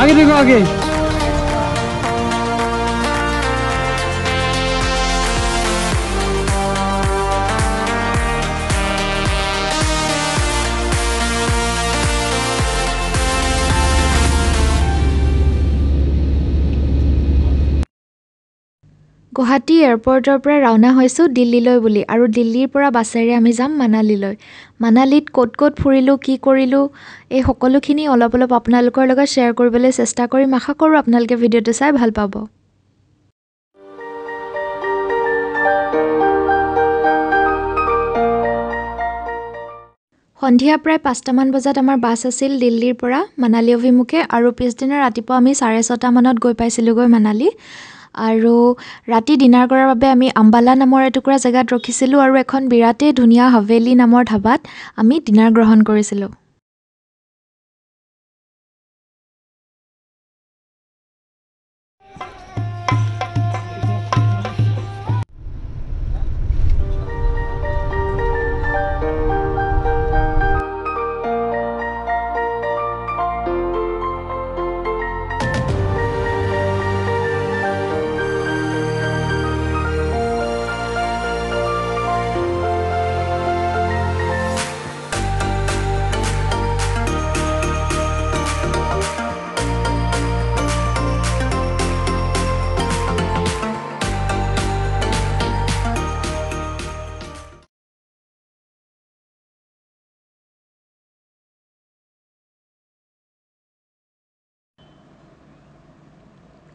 आगे देखो आगे গুৱাহাটী এয়াৰপৰ্টৰ পৰা ৰাওনা হৈছোঁ দিল্লীলৈ বুলি আৰু দিল্লীৰ পৰা বাছেৰে আমি যাম মানালীলৈ। মানালীত ক'ত ক'ত ফুৰিলোঁ কি কৰিলোঁ এই সকলোখিনি অলপ আপোনালোকৰ লগত শ্বেয়াৰ কৰিবলৈ চেষ্টা কৰিম। আশা কৰোঁ আপোনালোকে ভিডিঅ'টো চাই ভাল পাব। সন্ধিয়া প্ৰায় 5টামান বজাত আমাৰ বাছ আছিল দিল্লীৰ পৰা মানালী অভিমুখে আৰু পিছদিনা ৰাতিপুৱা আমি 6:30 মানত গৈ পাইছিলোঁগৈ মানালী। আৰু ৰাতি ডিনাৰ কৰাৰ বাবে আমি আম্বালা নামৰ এটুকুৰা জেগাত ৰখিছিলোঁ আৰু এখন বিৰাটেই ধুনীয়া হাভেলি নামৰ ধাবাত আমি ডিনাৰ গ্ৰহণ কৰিছিলোঁ।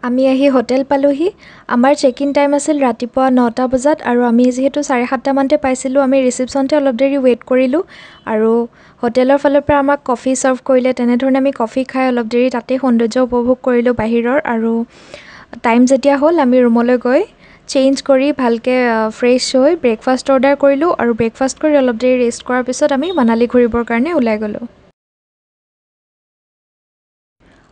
আমি আহি হোটেল পালোহি। আমাৰ চেক ইন টাইম আছিল ৰাতিপুৱা 9টা বজাত আৰু আমি যিহেতু 7:30 মানতে পাইছিলোঁ আমি ৰিচিপশ্যনতে অলপ দেৰি ৱেইট কৰিলোঁ আৰু হোটেলৰ ফালৰ পৰা আমাক কফি ছাৰ্ভ কৰিলে। তেনেধৰণে আমি কফি খাই অলপ দেৰি তাতে সৌন্দৰ্য উপভোগ কৰিলোঁ বাহিৰৰ আৰু টাইম যেতিয়া হ'ল আমি ৰুমলৈ গৈ চেঞ্জ কৰি ভালকৈ ফ্ৰেছ হৈ ব্ৰেকফাষ্ট অৰ্ডাৰ কৰিলোঁ আৰু ব্ৰেকফাষ্ট কৰি অলপ দেৰি ৰেষ্ট কৰাৰ পিছত আমি মানালী ঘূৰিবৰ কাৰণে ওলাই গ'লোঁ।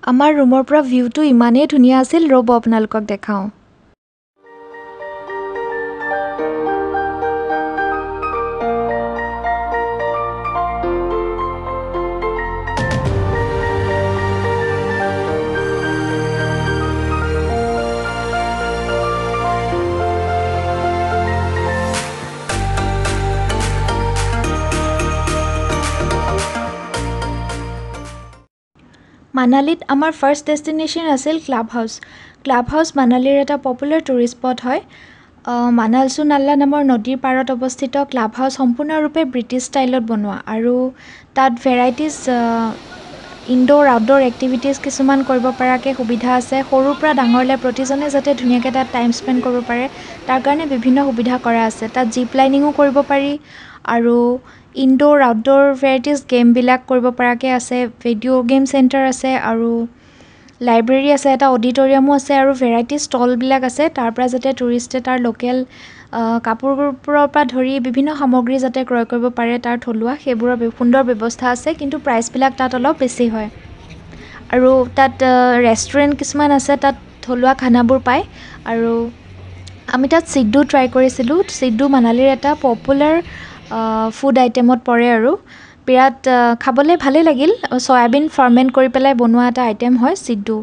আমাৰ ৰুমৰ পৰা ভিউটো ইমানেই ধুনীয়া আছিল, ৰ'ব আপোনালোকক দেখাওঁ। মানালীত আমাৰ ফাৰ্ষ্ট ডেষ্টিনেশ্যন আছিল ক্লাব হাউচ। ক্লাব হাউচ মানালীৰ এটা পপুলাৰ টুৰিষ্ট স্পট হয়। মানালচু নাল্লা নামৰ নদীৰ পাৰত অৱস্থিত ক্লাব হাউচ সম্পূৰ্ণৰূপে ব্ৰিটিছ ষ্টাইলত বনোৱা আৰু তাত ভেৰাইটিজ ইনড'ৰ আউটড'ৰ এক্টিভিটিজ কিছুমান কৰিব পৰাকৈ সুবিধা আছে। সৰুৰ পৰা ডাঙৰলৈ প্ৰতিজনে যাতে ধুনীয়াকৈ তাত টাইম স্পেণ্ড কৰিব পাৰে তাৰ কাৰণে বিভিন্ন সুবিধা কৰা আছে। তাত জিপ লাইনিঙো কৰিব পাৰি আৰু ইনড'ৰ আউটড'ৰ ভেৰাইটিজ গেমবিলাক কৰিব পৰাকৈ আছে। ভিডিঅ' গেম চেণ্টাৰ আছে আৰু লাইব্ৰেৰী আছে, এটা অডিটৰিয়ামো আছে আৰু ভেৰাইটি ষ্টলবিলাক আছে তাৰ পৰা যাতে টুৰিষ্টে তাৰ লোকেল কাপোৰবোৰৰ পৰা ধৰি বিভিন্ন সামগ্ৰী যাতে ক্ৰয় কৰিব পাৰে তাৰ থলুৱা সেইবোৰৰ সুন্দৰ ব্যৱস্থা আছে, কিন্তু প্ৰাইচবিলাক তাত অলপ বেছি হয়। আৰু তাত ৰেষ্টুৰেণ্ট কিছুমান আছে, তাত থলুৱা খানাবোৰ পায় আৰু আমি তাত চিড্ডু ট্ৰাই কৰিছিলোঁ। চিড্ডু মানালীৰ এটা পপুলাৰ ফুড আইটেমত পৰে আৰু বিৰাট খাবলৈ ভালেই লাগিল। চয়াবিন ফাৰ্মেণ্ট কৰি পেলাই বনোৱা এটা আইটেম হয় চিড্ডু।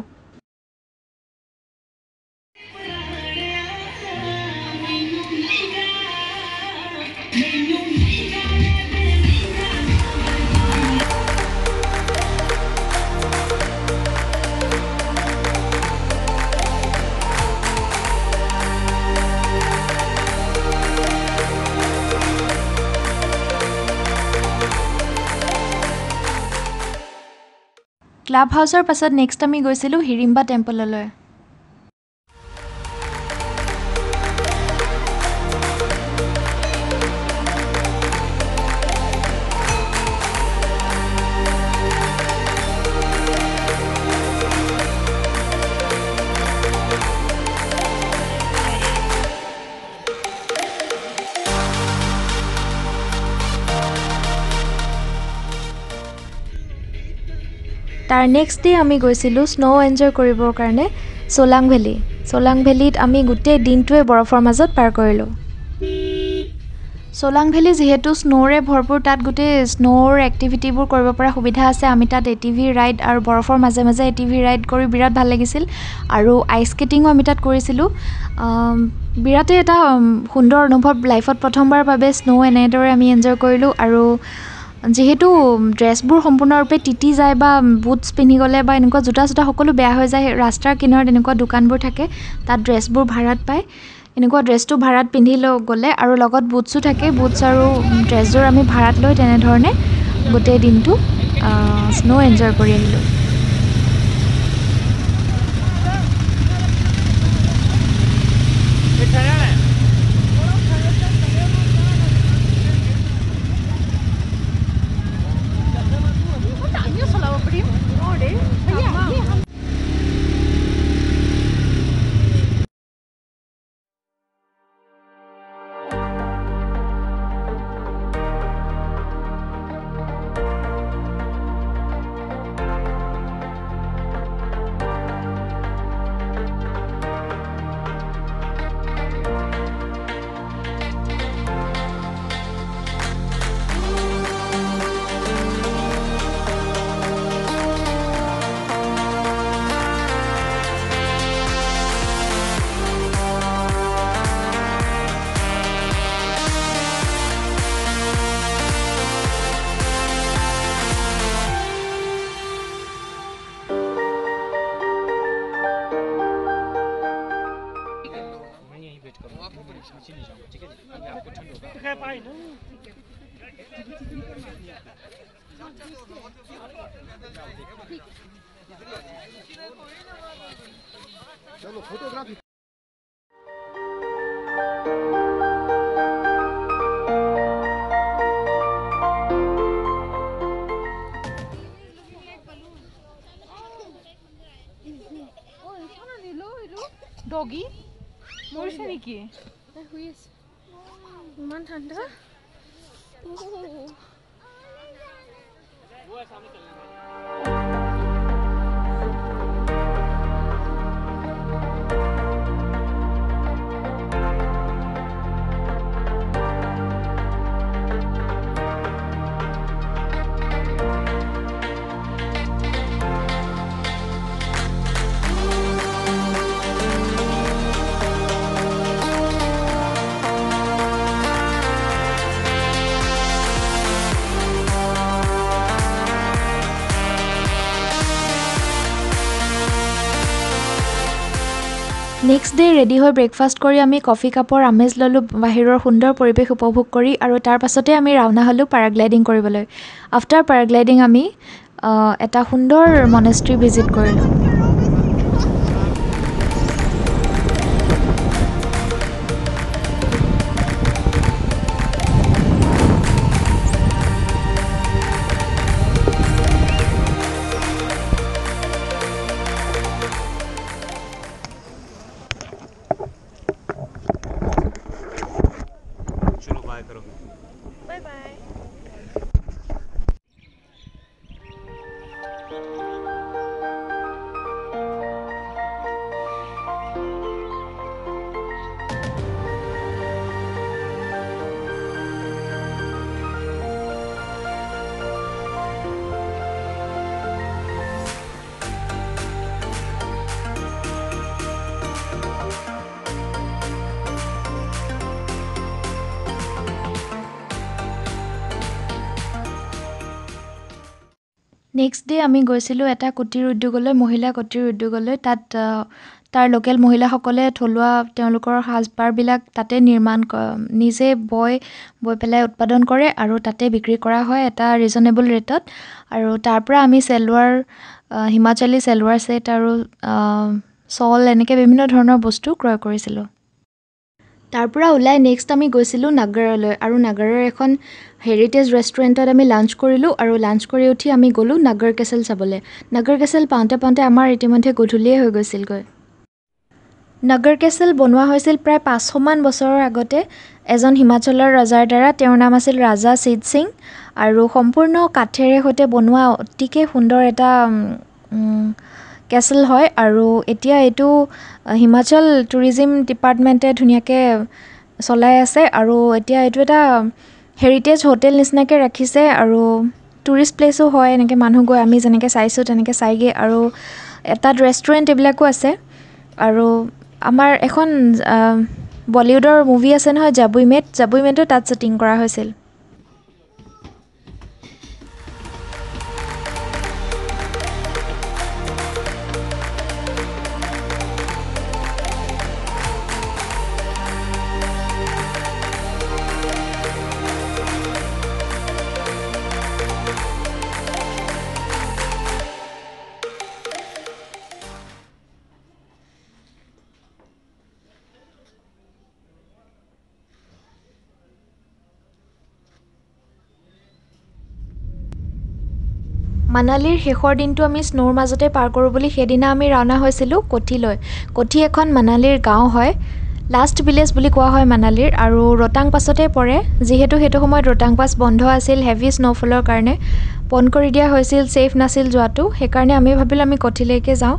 ক্লাব হাউচৰ পাছত নেক্সট আমি গৈছিলোঁ হিড়িম্বা টেম্পললৈ। তাৰ নেক্সট ডে আমি গৈছিলোঁ স্ন' এনজয় কৰিবৰ কাৰণে সোলাং ভেলী। সোলাং ভেলীত আমি গোটেই দিনটোৱে বৰফৰ মাজত পাৰ কৰিলোঁ। সোলাং ভেলী যেহেতু স্নোৰে ভৰপূৰ তাত গোটেই স্নোৰ এক্টিভিটিবোৰ কৰিব পৰা সুবিধা আছে আমি তাত এটিভি ৰাইড আৰু বৰফৰ মাজে মাজে এটিভি ৰাইড কৰি বিৰাট ভাল লাগিছিল আৰু আইচ স্কেটিঙো আমি তাত কৰিছিলোঁ বিৰাটেই এটা সুন্দৰ অনুভৱ লাইফত প্ৰথমবাৰৰ বাবে স্নো এনেদৰে আমি এনজয় কৰিলোঁ আৰু যেহেতু ড্ৰেছবোৰ সম্পূৰ্ণৰূপে তিতি যায় বা বুটছ পিন্ধি গ'লে বা এনেকুৱা জোতা সকলো বেয়া হৈ যায় ৰাস্তাৰ কিনাৰত এনেকুৱা দোকানবোৰ থাকে তাত ড্ৰেছবোৰ ভাড়াত পায় এনেকুৱা ড্ৰেছটো ভাড়াত পিন্ধি গ'লে আৰু লগত বুটছো থাকে বুটছ আৰু ড্ৰেছযোৰ আমি ভাড়াত লৈ তেনেধৰণে গোটেই দিনটো স্নো এনজয় কৰি আহিলোঁ चलो फोटोग्राफी डॉगी মৰিছে নেকি শুই আছে ইমান ঠাণ্ডা নেক্সট ডে ৰেডি হৈ ব্ৰেকফাষ্ট কৰি আমি কফি কাপৰ আমেজ ল'লোঁ বাহিৰৰ সুন্দৰ পৰিৱেশ উপভোগ কৰি আৰু তাৰ পাছতে আমি ৰাওনা হ'লোঁ পেৰাগ্লাইডিং কৰিবলৈ আফটাৰ পেৰাগ্লাইডিং আমি এটা সুন্দৰ মনেষ্ট্ৰী ভিজিট কৰিলোঁ নেক্সট ডে আমি গৈছিলোঁ এটা কুটিৰ উদ্যোগলৈ মহিলা কুটিৰ উদ্যোগলৈ তাত তাৰ লোকেল মহিলাসকলে থলুৱা তেওঁলোকৰ সাজপাৰবিলাক তাতে নিৰ্মাণ নিজে বৈ পেলাই উৎপাদন কৰে আৰু তাতে বিক্ৰী কৰা হয় এটা ৰিজনেবল ৰেটত আৰু তাৰ পৰা আমি চেলৱাৰ হিমাচলী চেলৱাৰ ছেট আৰু শ্বল এনেকৈ বিভিন্ন ধৰণৰ বস্তু ক্ৰয় কৰিছিলোঁ তাৰ পৰা ওলাই নেক্সট আমি গৈছিলোঁ নাগাৰলৈ আৰু নাগাৰৰ এখন হেৰিটেজ ৰেষ্টুৰেণ্টত আমি লাঞ্চ কৰিলোঁ আৰু লাঞ্চ কৰি উঠি আমি গ'লোঁ নাগৰ কেচেল চাবলৈ নাগৰ কেচেল পাওঁতে আমাৰ ইতিমধ্যে গধূলিয়ে হৈ গৈছিলগৈ নাগৰ কেচেল বনোৱা হৈছিল প্ৰায় 500মান বছৰৰ আগতে এজন হিমাচলৰ ৰজাৰ দ্বাৰা তেওঁৰ নাম আছিল ৰাজা সিদ্ধ সিং আৰু সম্পূৰ্ণ কাঠেৰে সৈতে বনোৱা অতিকে সুন্দৰ এটা কেচেল হয় আৰু এতিয়া এইটো হিমাচল টুৰিজিম ডিপাৰ্টমেণ্টে ধুনীয়াকৈ চলাই আছে আৰু এতিয়া এইটো এটা হেৰিটেজ হোটেল নিচিনাকৈ ৰাখিছে আৰু টুৰিষ্ট প্লেচো হয় এনেকৈ মানুহ গৈ আমি যেনেকৈ চাইছোঁ তেনেকৈ চাইগৈ আৰু তাত ৰেষ্টুৰেণ্ট এইবিলাকো আছে আৰু আমাৰ এখন বলিউডৰ মুভি আছে নহয় জাবুই মেটো তাত শ্বুটিং কৰা হৈছিল মানালীৰ শেষৰ দিনটো আমি স্নোৰ মাজতে পাৰ কৰোঁ বুলি সেইদিনা আমি ৰাওনা হৈছিলোঁ কঠিলৈ কঠি এখন মানালীৰ গাঁও হয় লাষ্ট ভিলেজ বুলি কোৱা হয় মানালীৰ আৰু ৰোহতাং পাছতে পৰে যিহেতু সেইটো সময়ত ৰোহতাং পাছ বন্ধ আছিল হেভি স্ন'ফলৰ কাৰণে বন্ধ কৰি দিয়া হৈছিল ছেফ নাছিল যোৱাটো সেইকাৰণে আমি ভাবিলোঁ আমি কঠিলৈকে যাওঁ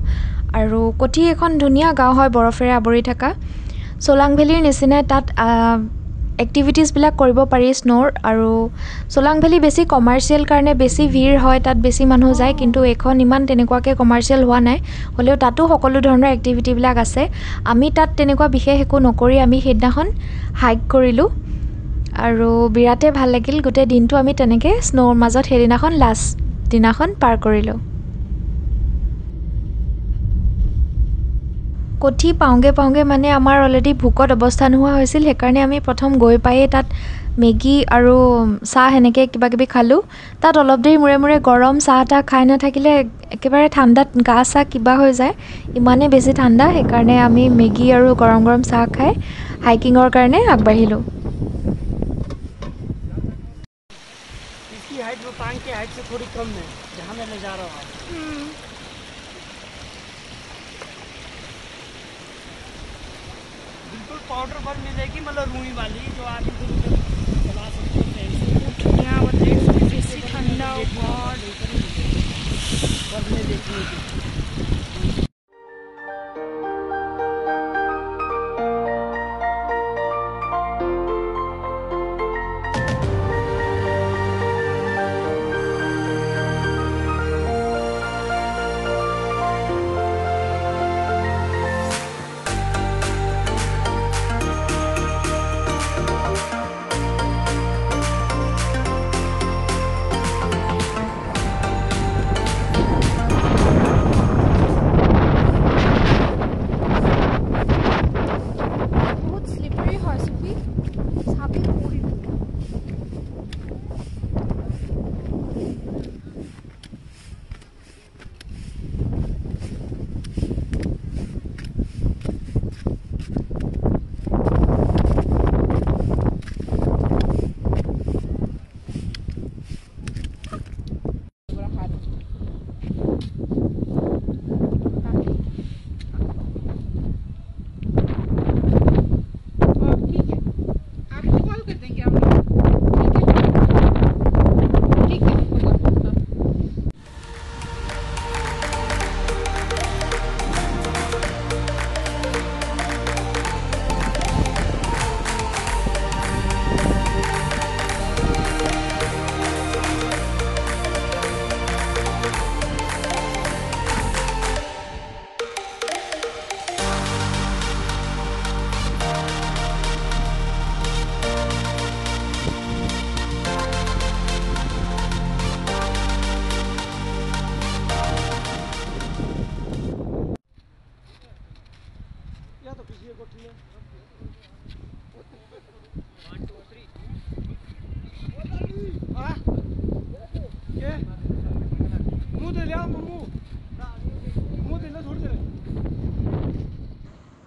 আৰু কঠি এখন ধুনীয়া গাঁও হয় বৰফেৰে আৱৰি থকা সোলাং ভেলীৰ নিচিনাই তাত এক্টিভিটিজবিলাক কৰিব পাৰি স্নোৰ আৰু সোলাং ভেলী বেছি কমাৰ্চিয়েল কাৰণে বেছি ভিৰ হয় তাত বেছি মানুহ যায় কিন্তু এইখন ইমান তেনেকুৱাকৈ কমাৰ্চিয়েল হোৱা নাই হ'লেও তাতো সকলো ধৰণৰ এক্টিভিটিবিলাক আছে আমি তাত তেনেকুৱা বিশেষ একো নকৰি আমি সেইদিনাখন হাইক কৰিলোঁ আৰু বিৰাটেই ভাল লাগিল গোটেই দিনটো আমি তেনেকৈ স্নোৰ মাজত সেইদিনাখন লাষ্ট দিনাখন পাৰ কৰিলোঁ কঠি পাওঁগে মানে আমাৰ অলৰেডি ভোকত অৱস্থা নোহোৱা হৈছিল সেইকাৰণে আমি প্ৰথম গৈ পায়েই তাত মেগী আৰু চাহ সেনেকৈ কিবাকিবি খালোঁ তাত অলপ দেৰি মূৰে গৰম চাহ তাহ খাই নাথাকিলে একেবাৰে ঠাণ্ডাত গা চাহ কিবা হৈ যায় ইমানেই বেছি ঠাণ্ডা সেইকাৰণে আমি মেগী আৰু গৰম চাহ খাই হাইকিঙৰ কাৰণে আগবাঢ়িলোঁ पाउडर पर मिलेगी मतलब रूई वाली जो आप चला सकते हो यहाँ पर देख सकते हैं ठंडा बहुत देखने की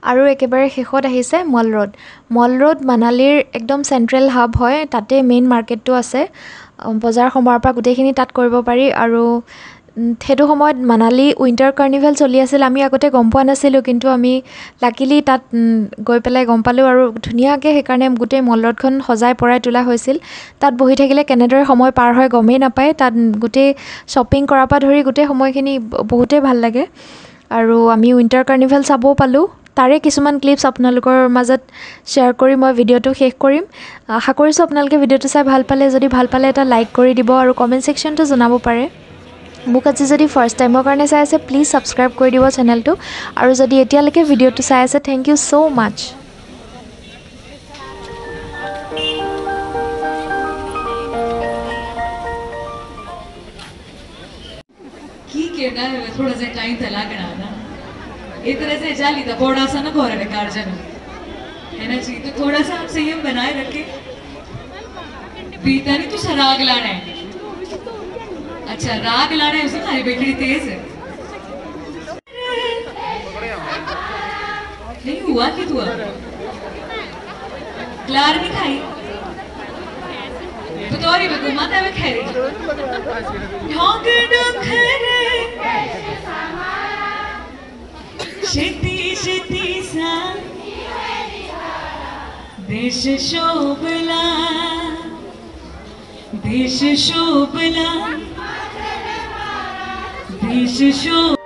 আৰু একেবাৰে শেষত আহিছে মল ৰোড মানালীৰ একদম চেণ্ট্ৰেল হাব হয় তাতে মেইন মাৰ্কেটটো আছে বজাৰ সমাৰৰ পৰা গোটেইখিনি তাত কৰিব পাৰি আৰু সেইটো সময়ত মানালী উইণ্টাৰ কাৰ্নিভেল চলি আছিল আমি আগতে গম পোৱা নাছিলোঁ কিন্তু আমি লাকিলি তাত গৈ পেলাই গম পালোঁ আৰু ধুনীয়াকৈ সেইকাৰণে গোটেই মল ৰোডখন সজাই পৰাই তোলা হৈছিল তাত বহি থাকিলে কেনেদৰে সময় পাৰ হয় গমেই নাপায় তাত গোটেই শ্বপিং কৰাৰ পৰা ধৰি গোটেই সময়খিনি বহুতেই ভাল লাগে আৰু আমি উইণ্টাৰ কাৰ্নিভেল চাবও পালোঁ তাৰে কিছুমান ক্লিপছ আপোনালোকৰ মাজত শ্বেয়াৰ কৰি মই ভিডিঅ'টো শেষ কৰিম। আশা কৰিছোঁ আপোনালোকে ভিডিঅ'টো চাই ভাল পালে। যদি ভাল পালে এটা লাইক কৰি দিব আৰু কমেণ্ট ছেকশ্যনটো জনাব পাৰে। মোক আজি যদি ফাৰ্ষ্ট টাইমৰ কাৰণে চাই আছে প্লিজ ছাবস্ক্ৰাইব কৰি দিব চেনেলটো, আৰু যদি এতিয়ালৈকে ভিডিঅ'টো চাই আছে থেংক ইউ ছ' মাছ। की कहना है थोड़ा सा टाइम तला गना ना एक तरह से जाली था थोड़ा सा ना घोर है कार्जन है ना जी। तो थोड़ा सा आप संयम बनाए रखे। बीता नहीं तो राग लाना है। अच्छा राग लाना है उसे हमारी बेटी तेज है नहीं हुआ कि हुआ क्लार नहीं खाई बतौरी बको माता में खैरी शेती शेती सा देश शोभला देश शोभला देश शोभ